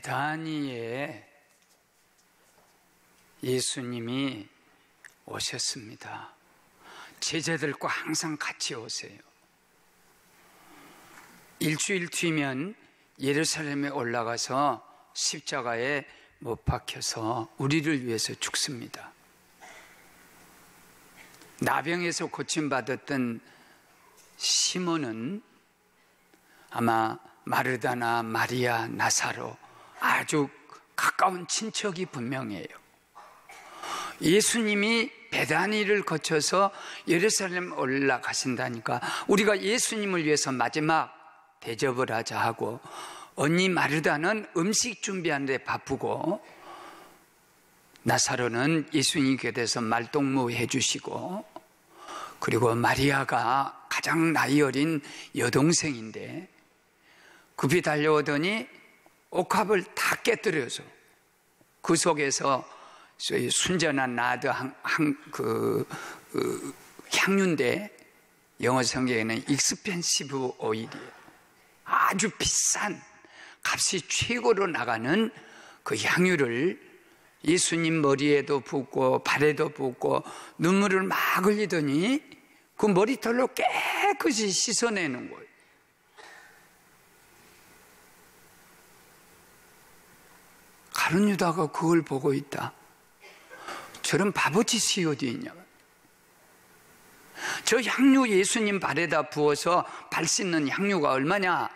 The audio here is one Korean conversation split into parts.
베다니에 예수님이 오셨습니다. 제자들과 항상 같이 오세요. 일주일 뒤면 예루살렘에 올라가서 십자가에 못 박혀서 우리를 위해서 죽습니다. 나병에서 고침받았던 시몬은 아마 마르다나 마리아, 나사로 아주 가까운 친척이 분명해요. 예수님이 베다니를 거쳐서 예루살렘 올라가신다니까 우리가 예수님을 위해서 마지막 대접을 하자 하고, 언니 마르다는 음식 준비하는 데 바쁘고, 나사로는 예수님 곁에서 말동무 해주시고, 그리고 마리아가 가장 나이 어린 여동생인데 급히 달려오더니 옥합을 다 깨뜨려서 그 속에서 순전한 나드 향유인데 영어 성경에는 익스펜시브 오일이에요. 아주 비싼 값이 최고로 나가는 그 향유를 예수님 머리에도 붓고 발에도 붓고 눈물을 막 흘리더니 그 머리털로 깨끗이 씻어내는 거예요. 가룟 유다가 그걸 보고 있다. 저런 바보짓이 어디 있냐. 저 향유 예수님 발에다 부어서 발 씻는 향유가 얼마냐?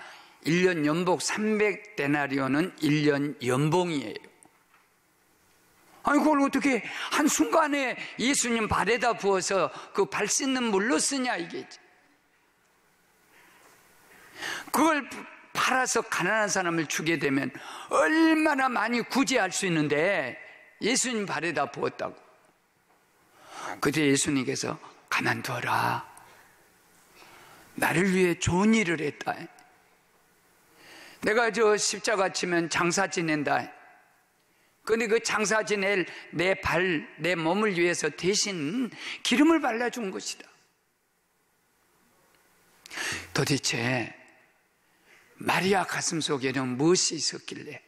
1년 연봉 300데나리온은 1년 연봉이에요. 아니 그걸 어떻게 한순간에 예수님 발에다 부어서 그 발 씻는 물로 쓰냐 이게. 그걸 팔아서 가난한 사람을 주게 되면 얼마나 많이 구제할 수 있는데 예수님 발에다 부었다고. 그때 예수님께서 가만둬라. 나를 위해 좋은 일을 했다. 내가 저 십자가 치면 장사 지낸다. 근데 그 장사 지낼 내 발, 내 몸을 위해서 대신 기름을 발라준 것이다. 도대체 마리아 가슴 속에는 무엇이 있었길래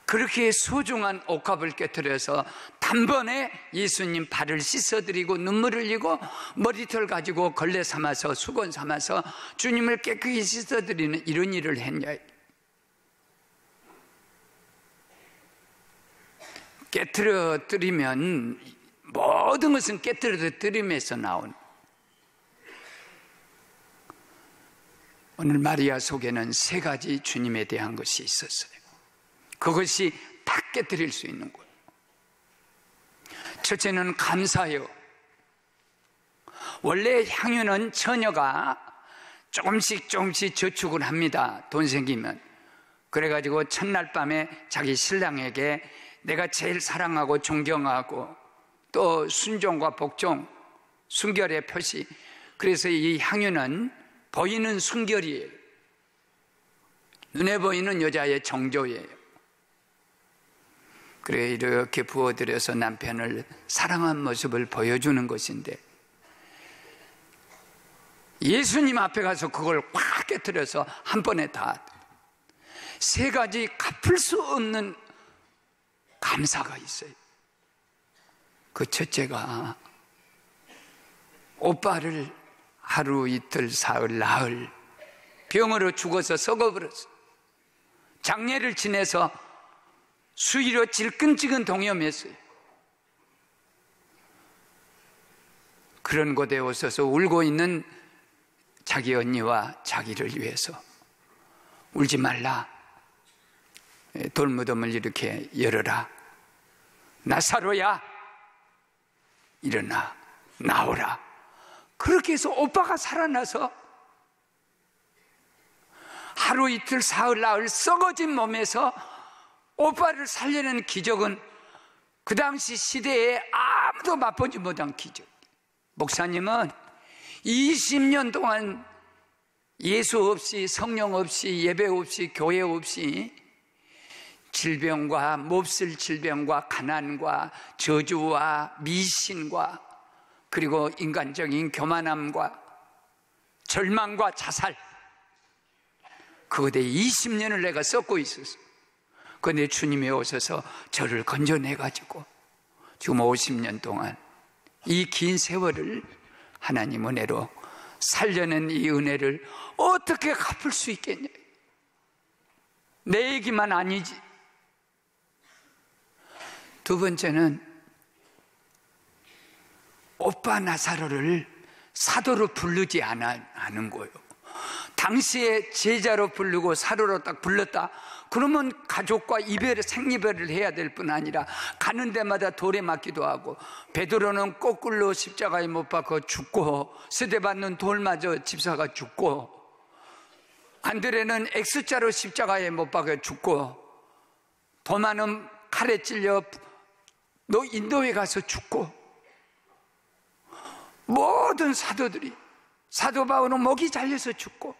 그렇게 소중한 옥합을 깨트려서 단번에 예수님 발을 씻어드리고 눈물 흘리고 머리털 가지고 걸레 삼아서 수건 삼아서 주님을 깨끗이 씻어드리는 이런 일을 했냐. 깨트려드리면 모든 것은 깨트려드림에서 나온. 오늘 마리아 속에는 세 가지 주님에 대한 것이 있었어요. 그것이 다 깨트릴 수 있는 거예요. 첫째는 감사요. 원래 향유는 처녀가 조금씩 저축을 합니다. 돈 생기면. 그래가지고 첫날 밤에 자기 신랑에게 내가 제일 사랑하고 존경하고 또 순종과 복종, 순결의 표시. 그래서 이 향유는 보이는 순결이에요. 눈에 보이는 여자의 정조예요. 그래 이렇게 부어들여서 남편을 사랑한 모습을 보여주는 것인데 예수님 앞에 가서 그걸 확 깨트려서 한 번에 다 세 가지 갚을 수 없는 감사가 있어요. 그 첫째가 오빠를 하루 이틀 사흘 나흘 병으로 죽어서 썩어버렸어. 장례를 지내서 수의로 질끈질끈 동염했어요. 그런 곳에 오셔서 울고 있는 자기 언니와 자기를 위해서 울지 말라. 돌무덤을 이렇게 열어라. 나사로야 일어나 나오라. 그렇게 해서 오빠가 살아나서 하루 이틀 사흘 나흘 썩어진 몸에서 오빠를 살려내는 기적은 그 당시 시대에 아무도 맛보지 못한 기적. 목사님은 20년 동안 예수 없이 성령 없이 예배 없이 교회 없이 질병과 몹쓸 질병과 가난과 저주와 미신과 그리고 인간적인 교만함과 절망과 자살 그것에 20년을 내가 썩고 있었어. 그런데 주님이 오셔서 저를 건져내가지고 지금 50년 동안 이 긴 세월을 하나님 은혜로 살려낸 이 은혜를 어떻게 갚을 수 있겠냐. 내 얘기만 아니지. 두 번째는 오빠 나사로를 사도로 부르지 않은 거예요. 당시에 제자로 부르고 사도로 딱 불렀다 그러면 가족과 생이별을 해야 될 뿐 아니라 가는 데마다 돌에 맞기도 하고, 베드로는 거꾸로 십자가에 못 박혀 죽고, 스데반은 돌 맞아 집사가 죽고, 안드레는 X자로 십자가에 못 박혀 죽고, 도마는 칼에 찔려 인도에 가서 죽고, 모든 사도들이, 사도 바울은 목이 잘려서 죽고,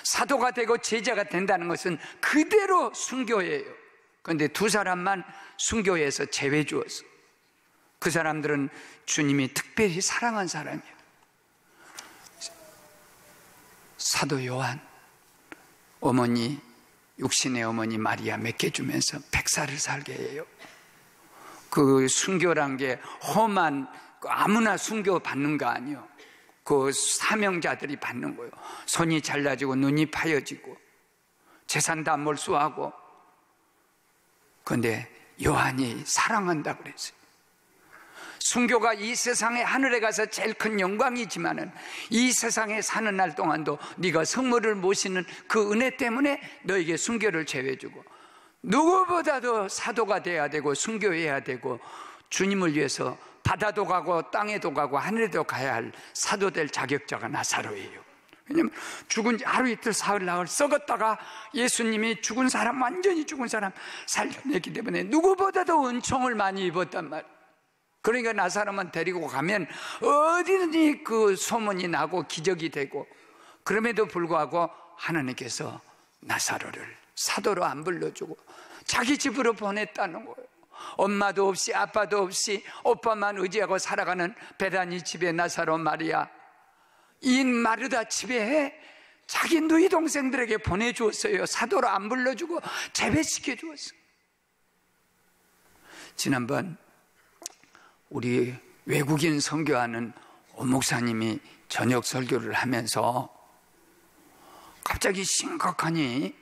사도가 되고 제자가 된다는 것은 그대로 순교예요. 그런데 두 사람만 순교에서 제외 주었어. 그 사람들은 주님이 특별히 사랑한 사람이에요. 사도 요한, 어머니, 육신의 어머니 마리아 맡겨주면서 100살을 살게 해요. 그 순교란 게 험한, 아무나 순교 받는 거 아니에요. 그 사명자들이 받는 거예요. 손이 잘라지고 눈이 파여지고 재산 다 몰수하고. 그런데 요한이 사랑한다 그랬어요. 순교가 이 세상에 하늘에 가서 제일 큰 영광이지만은 이 세상에 사는 날 동안도 네가 성모를 모시는 그 은혜 때문에 너에게 순교를 제외해주고, 누구보다도 사도가 돼야 되고 순교해야 되고, 주님을 위해서 바다도 가고 땅에도 가고 하늘에도 가야 할 사도 될 자격자가 나사로예요. 왜냐하면 죽은 지 하루 이틀 사흘 나흘 썩었다가 예수님이 죽은 사람, 완전히 죽은 사람 살려냈기 때문에 누구보다도 은총을 많이 입었단 말이에요. 그러니까 나사로만 데리고 가면 어디든지 그 소문이 나고 기적이 되고, 그럼에도 불구하고 하나님께서 나사로를 사도로 안 불러주고 자기 집으로 보냈다는 거예요. 엄마도 없이 아빠도 없이 오빠만 의지하고 살아가는 베다니 집에 나사로, 마리아, 이 마르다 집에 자기 누이 동생들에게 보내주었어요. 사도로 안 불러주고 제배시켜 주었어요. 지난번 우리 외국인 선교하는 오 목사님이 저녁 설교를 하면서 갑자기 심각하니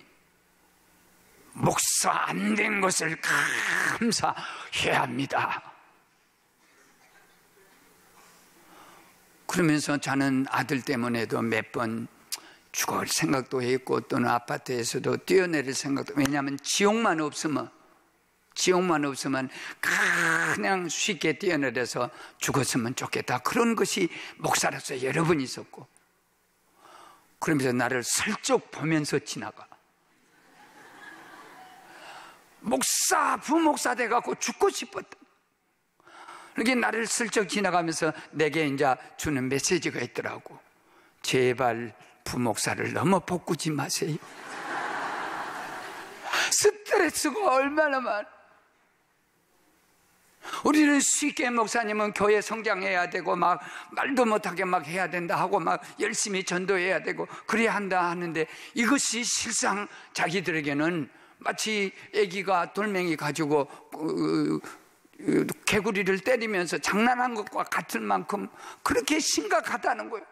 목사 안 된 것을 감사해야 합니다. 그러면서 저는 아들 때문에도 몇 번 죽을 생각도 했고, 또는 아파트에서도 뛰어내릴 생각도, 왜냐하면 지옥만 없으면 그냥 쉽게 뛰어내려서 죽었으면 좋겠다, 그런 것이 목사로서 여러 번 있었고, 그러면서 나를 슬쩍 보면서 지나가. 목사, 부목사 돼갖고 죽고 싶었다. 그렇게 나를 슬쩍 지나가면서 내게 이제 주는 메시지가 있더라고. 제발 부목사를 너무 볶지 마세요. 스트레스가 얼마나 많아. 우리는 쉽게 목사님은 교회 성장해야 되고 막 말도 못하게 막 해야 된다 하고 막 열심히 전도해야 되고 그래야 한다 하는데, 이것이 실상 자기들에게는 마치 아기가 돌멩이 가지고 개구리를 때리면서 장난한 것과 같을 만큼 그렇게 심각하다는 거예요.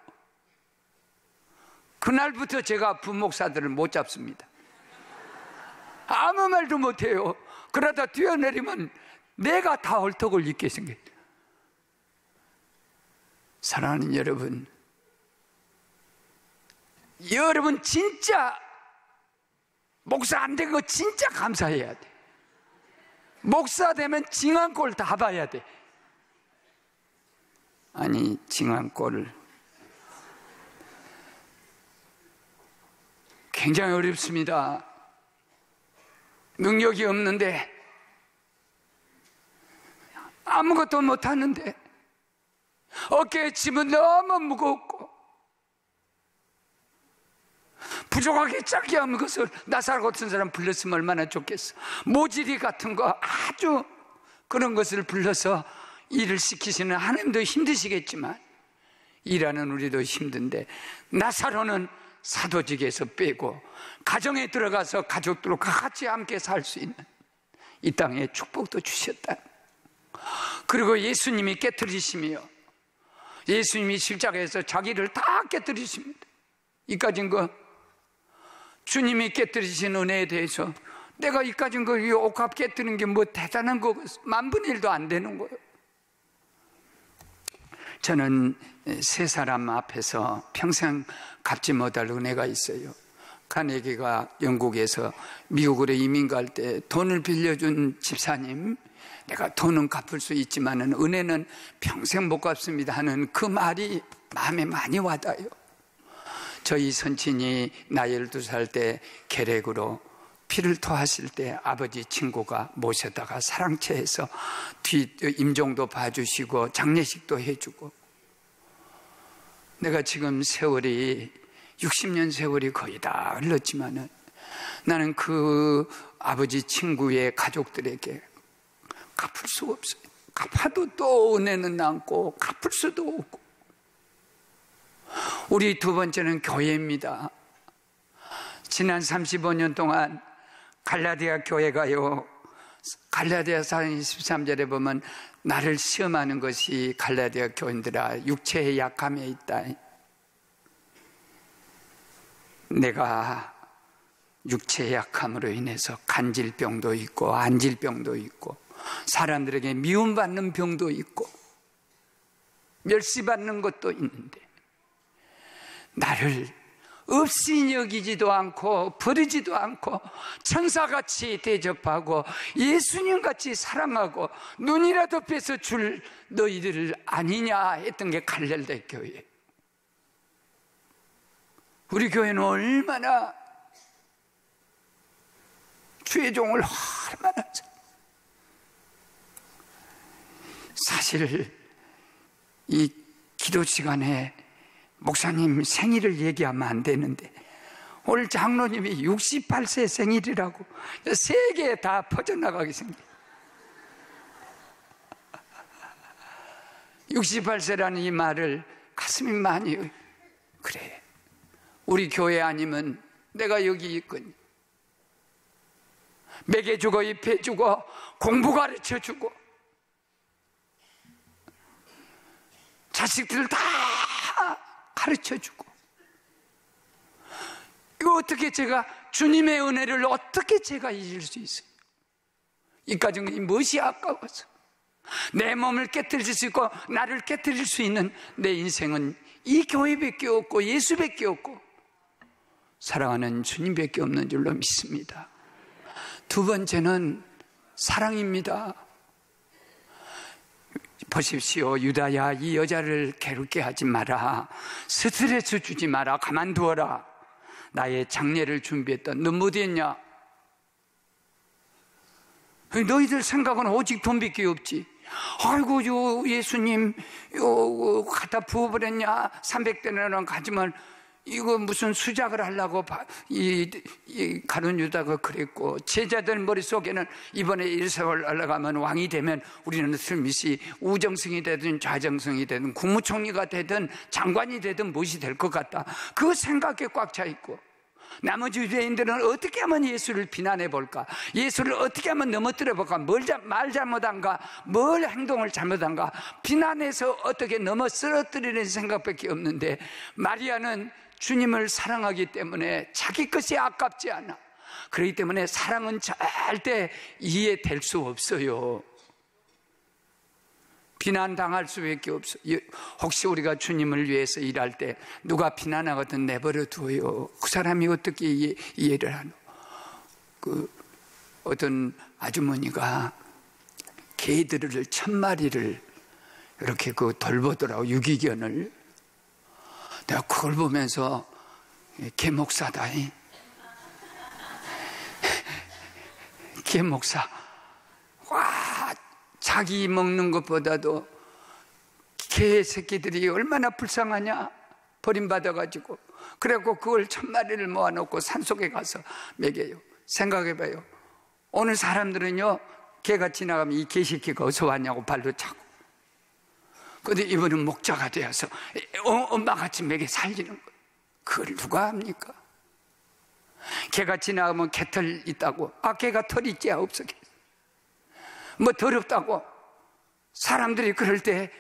그날부터 제가 부목사들을 못 잡습니다. 아무 말도 못해요. 그러다 뛰어내리면 내가 다 헐떡을 입게 생겼다. 사랑하는 여러분, 진짜 목사 안 된 거 진짜 감사해야 돼. 목사 되면 징한꼴 다 봐야 돼. 아니, 징한꼴을 굉장히 어렵습니다. 능력이 없는데, 아무것도 못하는데, 어깨에 짐은 너무 무겁고 부족하게 작게 하는 것을 나사로 같은 사람 불렀으면 얼마나 좋겠어. 모지리 같은 거 아주 그런 것을 불러서 일을 시키시는 하나님도 힘드시겠지만 일하는 우리도 힘든데, 나사로는 사도직에서 빼고 가정에 들어가서 가족들과 같이 함께 살 수 있는 이 땅에 축복도 주셨다. 그리고 예수님이 깨트리시며 예수님이 십자가에서 자기를 다 깨트리십니다. 이까진 거 주님이 깨트리신 은혜에 대해서 내가 이까진 거 이 옥합 깨트리는 게 뭐 대단한 거 만분의 일도 안 되는 거예요. 저는 세 사람 앞에서 평생 갚지 못할 은혜가 있어요. 카네기가 영국에서 미국으로 이민 갈 때 돈을 빌려준 집사님, 내가 돈은 갚을 수 있지만 은혜는 평생 못 갚습니다 하는 그 말이 마음에 많이 와닿아요. 저희 선친이 나 12살 때 계략으로 피를 토하실 때 아버지 친구가 모셔다가 사랑채에서 뒤 임종도 봐주시고 장례식도 해주고, 내가 지금 세월이 60년 세월이 거의 다 흘렀지만은 나는 그 아버지 친구의 가족들에게 갚을 수 없어요. 갚아도 또 은혜는 남고 갚을 수도 없고. 우리 두 번째는 교회입니다. 지난 35년 동안 갈라디아 교회가요, 갈라디아서 13절에 보면 나를 시험하는 것이 갈라디아 교인들아 육체의 약함에 있다. 내가 육체의 약함으로 인해서 간질병도 있고 안질병도 있고 사람들에게 미움받는 병도 있고 멸시받는 것도 있는데 나를 없이 여기지도 않고 버리지도 않고 천사같이 대접하고 예수님같이 사랑하고 눈이라도 뺏어줄 너희들 아니냐 했던 게 갈라디아 교회예요. 우리 교회는 얼마나 주의 종을 얼마나 사실 이 기도 시간에 목사님 생일을 얘기하면 안 되는데 오늘 장로님이 68세 생일이라고 세계에 다 퍼져나가게 생겨. 68세라는 이 말을 가슴이 많이, 그래 우리 교회 아니면 내가 여기 있거든. 먹여주고 입혀주고 공부 가르쳐주고 자식들 다 가르쳐주고, 이거 어떻게 제가 주님의 은혜를 어떻게 제가 잊을 수 있어요? 이까지는 무엇이 아까워서 내 몸을 깨뜨릴 수 있고 나를 깨뜨릴 수 있는 내 인생은 이 교회밖에 없고 예수밖에 없고 사랑하는 주님밖에 없는 줄로 믿습니다. 두 번째는 사랑입니다. 보십시오. 유다야, 이 여자를 괴롭게 하지 마라. 스트레스 주지 마라. 가만두어라. 나의 장례를 준비했던 너 어디 했냐? 너희들 생각은 오직 돈밖에 없지. 아이고 예수님 갖다 부어버렸냐? 300데나리온 가지면 이거 무슨 수작을 하려고 이 가룟 유다가 그랬고, 제자들 머릿속에는 이번에 일세월 올라가면 왕이 되면 우리는 슬미시 우정승이 되든 좌정승이 되든 국무총리가 되든 장관이 되든 무엇이 될 것 같다, 그 생각에 꽉 차 있고, 나머지 유대인들은 어떻게 하면 예수를 비난해 볼까, 예수를 어떻게 하면 넘어뜨려 볼까, 말 잘못한가, 뭘 행동을 잘못한가, 비난해서 어떻게 넘어 쓰러뜨리는 생각밖에 없는데, 마리아는 주님을 사랑하기 때문에 자기 것이 아깝지 않아. 그렇기 때문에 사랑은 절대 이해될 수 없어요. 비난당할 수밖에 없어요. 혹시 우리가 주님을 위해서 일할 때 누가 비난하거든 내버려 두어요. 그 사람이 어떻게 이해를 하노? 어떤 아주머니가 개들을 1000마리를 이렇게 돌보더라고, 유기견을. 내가 그걸 보면서 개목사다. 개목사. 와, 자기 먹는 것보다도 개 새끼들이 얼마나 불쌍하냐. 버림받아가지고. 그래갖고 그걸 1000마리를 모아놓고 산속에 가서 먹여요. 생각해봐요. 오늘 사람들은요, 개가 지나가면 이 개새끼가 어디서 왔냐고 발로 차고. 근데 이분은 목자가 되어서 엄마같이 먹여 살리는 거예요. 그걸 누가 합니까? 개가 지나가면 개털 있다고, 개가 털 있지 없어? 뭐 더럽다고? 사람들이 그럴 때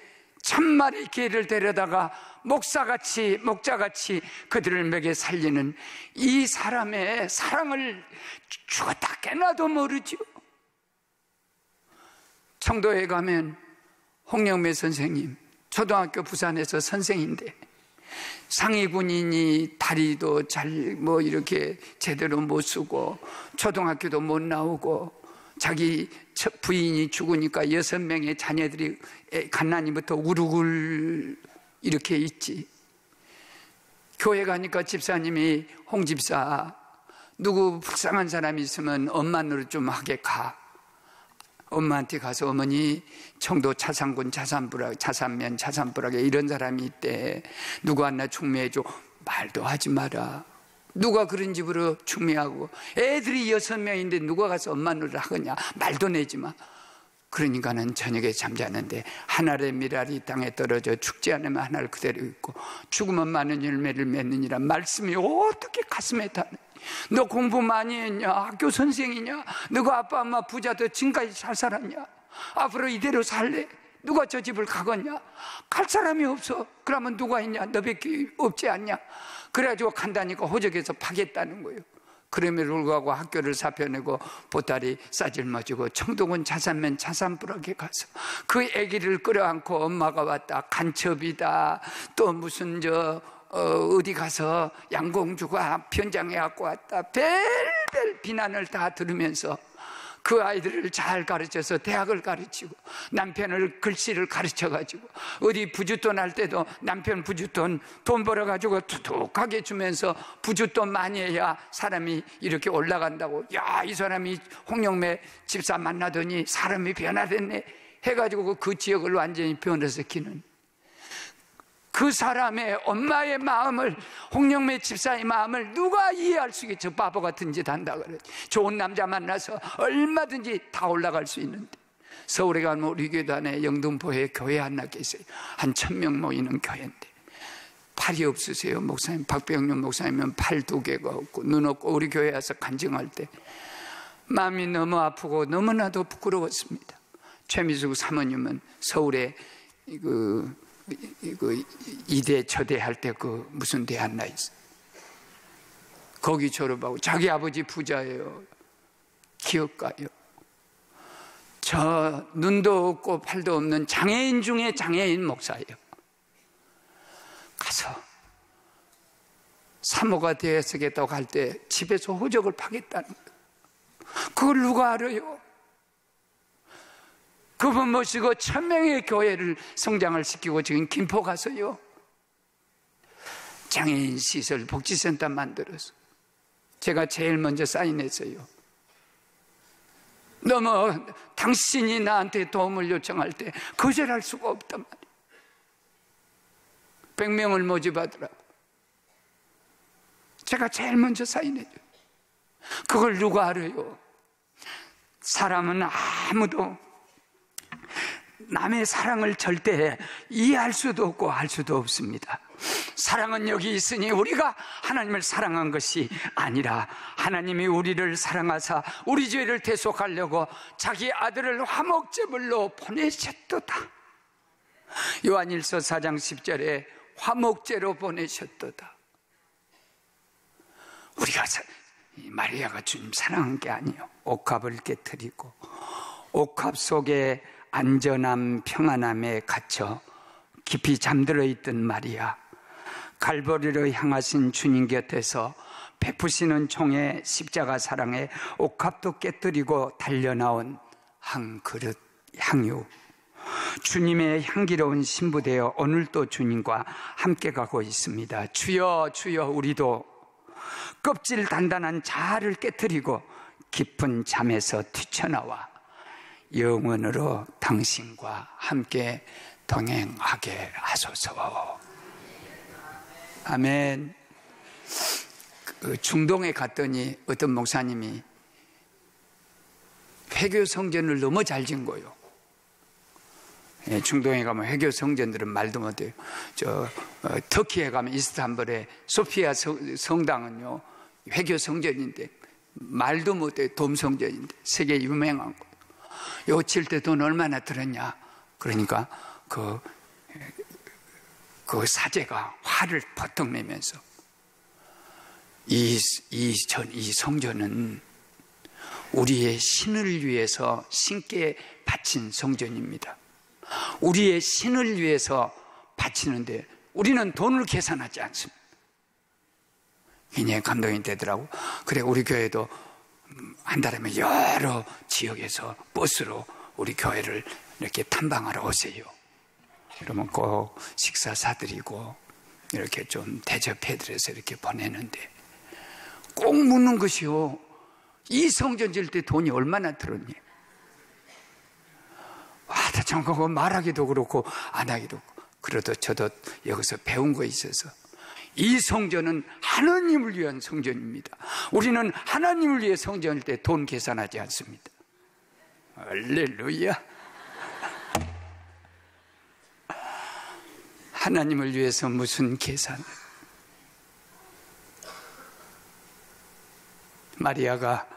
천마리 개를 데려다가 목자같이 그들을 먹여 살리는 이 사람의 사랑을 죽었다 깨나도 모르죠. 청도에 가면 홍영매 선생님, 초등학교 부산에서 선생인데 상위 군인이 다리도 잘 이렇게 제대로 못 쓰고 초등학교도 못 나오고 자기 부인이 죽으니까 6명의 자녀들이 갓난이부터 우르글 이렇게 있지. 교회 가니까 집사님이 홍 집사, 누구 불쌍한 사람이 있으면 엄마 노릇 좀 하게 가. 엄마한테 가서 어머니 청도 차상군 자산면에 이런 사람이 있대. 누구 하나 중매해줘. 말도 하지 마라. 누가 그런 집으로 중매하고 애들이 6명인데 누가 가서 엄마 노릇 하겠냐. 말도 내지 마. 그러니까는 저녁에 잠자는데 하늘의 미랄이 땅에 떨어져 죽지 않으면 하늘 그대로 있고 죽으면 많은 열매를 맺느니라 말씀이 어떻게 가슴에 닿는. 너 공부 많이 했냐? 학교 선생이냐? 너가 아빠 엄마 부자도 지금까지 잘 살았냐? 앞으로 이대로 살래? 누가 저 집을 가겠냐? 갈 사람이 없어. 그러면 누가 있냐? 너밖에 없지 않냐? 그래가지고 간다니까 호적에서 파겠다는 거예요. 그럼에도 불구하고 학교를 사표내고 보따리 싸질머지고 청동원 자산면 자산부락에 가서 그 아기를 끌어안고 엄마가 왔다, 간첩이다, 또 무슨 어디 가서 양공주가 변장해 갖고 왔다, 별별 비난을 다 들으면서 그 아이들을 잘 가르쳐서 대학을 가르치고 남편을 글씨를 가르쳐가지고 어디 부쉈돈 할 때도 남편 부쉈돈 돈 벌어가지고 두둑하게 주면서 부쉈돈 많이 해야 사람이 이렇게 올라간다고. 야, 이 사람이 홍영매 집사 만나더니 사람이 변화됐네 해가지고 그 지역을 완전히 변화시키는 그 사람의 엄마의 마음을, 홍영매 집사의 마음을 누가 이해할 수 있겠죠? 바보 같은 짓 한다 그러지. 좋은 남자 만나서 얼마든지 다 올라갈 수 있는데. 서울에 가면 우리 교회 안에 영등포에 교회 하나 계세요. 한 1000명 모이는 교회인데 팔이 없으세요 목사님. 박병윤 목사님은 팔 2개가 없고 눈 없고 우리 교회 와서 간증할 때 마음이 너무 아프고 너무나도 부끄러웠습니다. 최미숙 사모님은 서울에 이대 저대 할 때 무슨 대 하나 있어. 거기 졸업하고 자기 아버지 부자예요. 기업가요. 저 눈도 없고 팔도 없는 장애인 중에 장애인 목사예요. 가서 사모가 되었겠다고 할 때 집에서 호적을 파겠다는 거예요. 그걸 누가 알아요? 그분 모시고 1000명의 교회를 성장을 시키고 지금 김포 가서요 장애인 시설 복지센터 만들어서 제가 제일 먼저 사인했어요. 너무 당신이 나한테 도움을 요청할 때 거절할 수가 없단 말이에요. 100명을 모집하더라고. 제가 제일 먼저 사인해줘요. 그걸 누가 알아요? 사람은 아무도 남의 사랑을 절대 이해할 수도 없고 알 수도 없습니다. 사랑은 여기 있으니 우리가 하나님을 사랑한 것이 아니라 하나님이 우리를 사랑하사 우리 죄를 대속하려고 자기 아들을 화목제물로 보내셨도다. 요한일서 4장 10절에 화목제로 보내셨도다. 우리가 마리아가 주님 사랑한 게 아니에요. 옥합을 깨뜨리고 옥합 속에 안전함 평안함에 갇혀 깊이 잠들어 있던 마리아, 갈보리로 향하신 주님 곁에서 베푸시는 총의 십자가 사랑에 옥합도 깨뜨리고 달려나온 한 그릇 향유. 주님의 향기로운 신부되어 오늘도 주님과 함께 가고 있습니다. 주여 주여, 우리도 껍질 단단한 자아를 깨뜨리고 깊은 잠에서 뛰쳐나와 영원으로 당신과 함께 동행하게 하소서. 아멘. 중동에 갔더니 어떤 목사님이 회교 성전을 너무 잘 지은 거예요. 중동에 가면 회교 성전들은 말도 못해요. 터키에 가면 이스탄불의 소피아 성당은요, 회교 성전인데 말도 못해요. 돔 성전인데 세계 유명한 거. 요 칠 때 돈 얼마나 들었냐? 그러니까 그 사제가 화를 버럭 내면서 이 성전은 우리의 신을 위해서 신께 바친 성전입니다. 우리의 신을 위해서 바치는데 우리는 돈을 계산하지 않습니다. 굉장히 감동이 되더라고. 그래, 우리 교회도 한 달에 여러 지역에서 버스로 우리 교회를 이렇게 탐방하러 오세요. 그러면 꼭 식사 사드리고 이렇게 좀 대접해드려서 이렇게 보내는데 꼭 묻는 것이요, 이 성전 질 때 돈이 얼마나 들었니? 와, 참 그거 말하기도 그렇고 안 하기도 그렇고. 그래도 저도 여기서 배운 거 있어서 이 성전은 하나님을 위한 성전입니다. 우리는 하나님을 위해 성전일 때 돈 계산하지 않습니다. 할렐루야. 하나님을 위해서 무슨 계산을. 마리아가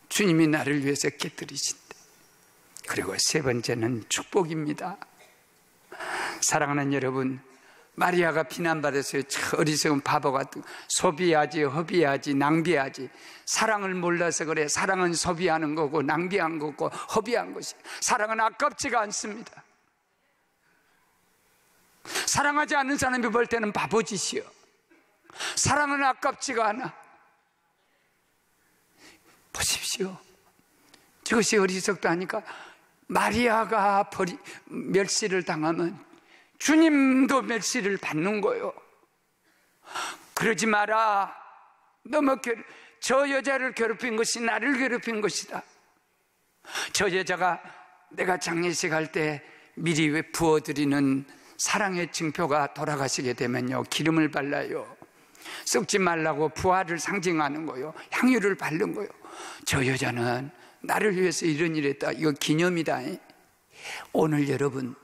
주님이 나를 위해서 깨뜨리신대. 그리고 세 번째는 축복입니다. 사랑하는 여러분, 마리아가 비난받았어요. 어리석은 바보 같은, 소비하지, 허비하지, 낭비하지. 사랑을 몰라서 그래. 사랑은 소비하는 거고 낭비한 거고 허비한 것이. 사랑은 아깝지가 않습니다. 사랑하지 않는 사람이 볼 때는 바보짓이요. 사랑은 아깝지가 않아. 보십시오. 저것이 어리석다 하니까 마리아가 멸시를 당하면 주님도 멸시를 받는 거예요. 그러지 마라. 너무 저 여자를 괴롭힌 것이 나를 괴롭힌 것이다. 저 여자가 내가 장례식 할 때 미리 부어드리는 사랑의 증표가 돌아가시게 되면요, 기름을 발라요. 썩지 말라고 부활을 상징하는 거예요. 향유를 바른 거예요. 저 여자는 나를 위해서 이런 일을 했다. 이거 기념이다. 오늘 여러분,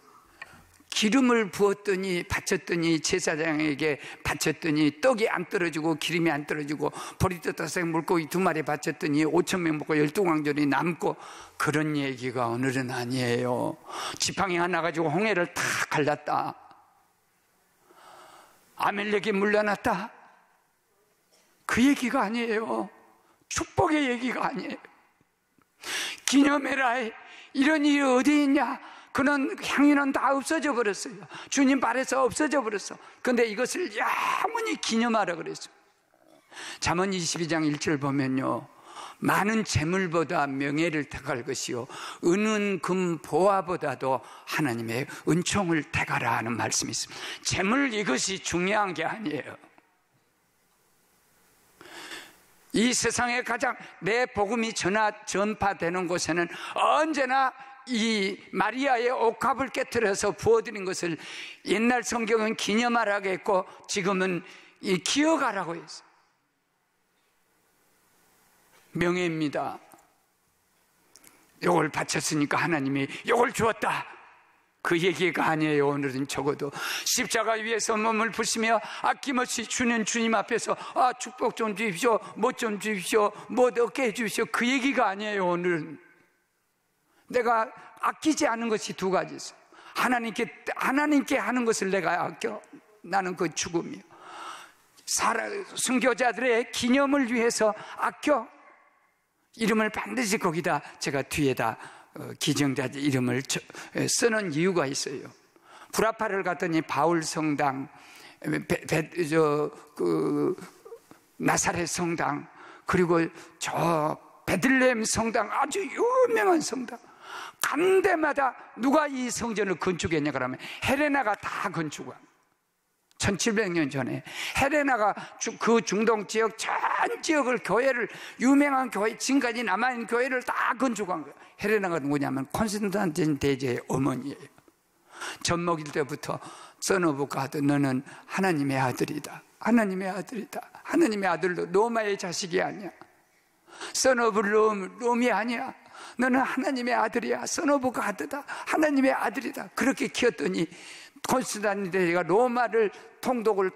기름을 부었더니 바쳤더니 제사장에게 바쳤더니 떡이 안 떨어지고 기름이 안 떨어지고 보리떡 물고기 2마리 바쳤더니 5,000명 먹고 12광절이 남고, 그런 얘기가 오늘은 아니에요. 지팡이 하나 가지고 홍해를 다 갈랐다. 아멜렉이 물려놨다. 그 얘기가 아니에요. 축복의 얘기가 아니에요. 기념해라. 이런 일이 어디 있냐? 그런 향유는 다 없어져 버렸어요. 주님 발에서 없어져 버렸어. 그런데 이것을 영원히 기념하라 그랬어요. 잠언 22장 1절 보면요, 많은 재물보다 명예를 택할 것이요 은은 금 보화보다도 하나님의 은총을 택하라 하는 말씀이 있습니다. 재물, 이것이 중요한 게 아니에요. 이 세상에 가장 내 복음이 전파되는 곳에는 언제나 이 마리아의 옥합을 깨트려서 부어드린 것을 옛날 성경은 기념하라고 했고 지금은 기억하라고 했어요. 명예입니다. 요걸 바쳤으니까 하나님이 요걸 주었다, 그 얘기가 아니에요. 오늘은 적어도 십자가 위에서 몸을 부시며 아낌없이 주는 주님 앞에서 축복 좀 주십시오, 뭐 좀 주십시오, 뭐 얻게 해주십시오, 그 얘기가 아니에요. 오늘은 내가 아끼지 않은 것이 두 가지 있어요. 하나님께 하는 것을 내가 아껴, 나는 그 죽음이요. 순교자들의 기념을 위해서 아껴, 이름을 반드시 거기다 제가 뒤에다 기증자 이름을 쓰는 이유가 있어요. 브라파를 갔더니 바울 성당, 나사렛 성당, 그리고 저 베들레헴 성당, 아주 유명한 성당, 간 데마다 누가 이 성전을 건축했냐 그러면 헬레나가 다 건축한, 1700년 전에 헬레나가 그 중동 지역 전 지역을, 교회를, 유명한 교회, 지금까지 남아있는 교회를 다 건축한 거예요. 헬레나가 누구냐면 콘스탄틴 대제의 어머니예요. 젖 먹일 때부터 써너부가 하던 너는 하나님의 아들이다, 하나님의 아들이다, 하나님의 아들도 로마의 자식이 아니야, 써너블 롬이 아니야, 너는 하나님의 아들이야. 선 오브 가드다. 하나님의 아들이다. 그렇게 키웠더니 콘스탄티노가 로마를 통독을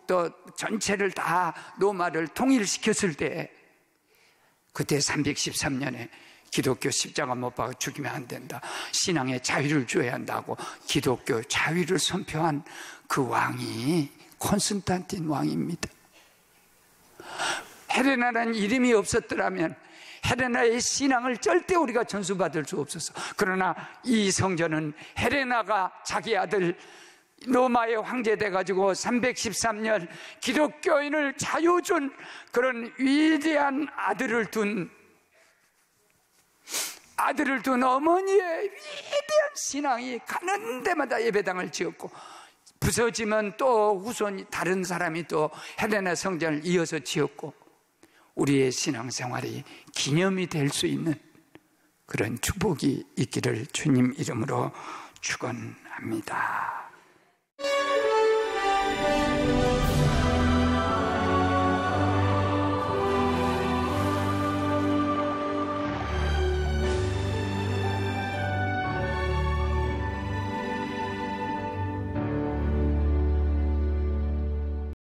또 전체를 다 로마를 통일시켰을 때, 그때 313년에 기독교 십자가 못 박아 죽이면 안 된다, 신앙의 자유를 줘야 한다고 기독교 자유를 선포한 그 왕이 콘스탄틴 왕입니다. 헬레나라는 이름이 없었더라면 헬레나의 신앙을 절대 우리가 전수받을 수 없었어. 그러나 이 성전은 헬레나가 자기 아들 로마의 황제 돼가지고 313년 기독교인을 자유 준 그런 위대한 아들을 둔 어머니의 위대한 신앙이 가는 데마다 예배당을 지었고, 부서지면 또 후손이 다른 사람이 또 헬레나 성전을 이어서 지었고, 우리의 신앙생활이 기념이 될 수 있는 그런 축복이 있기를 주님 이름으로 축원합니다.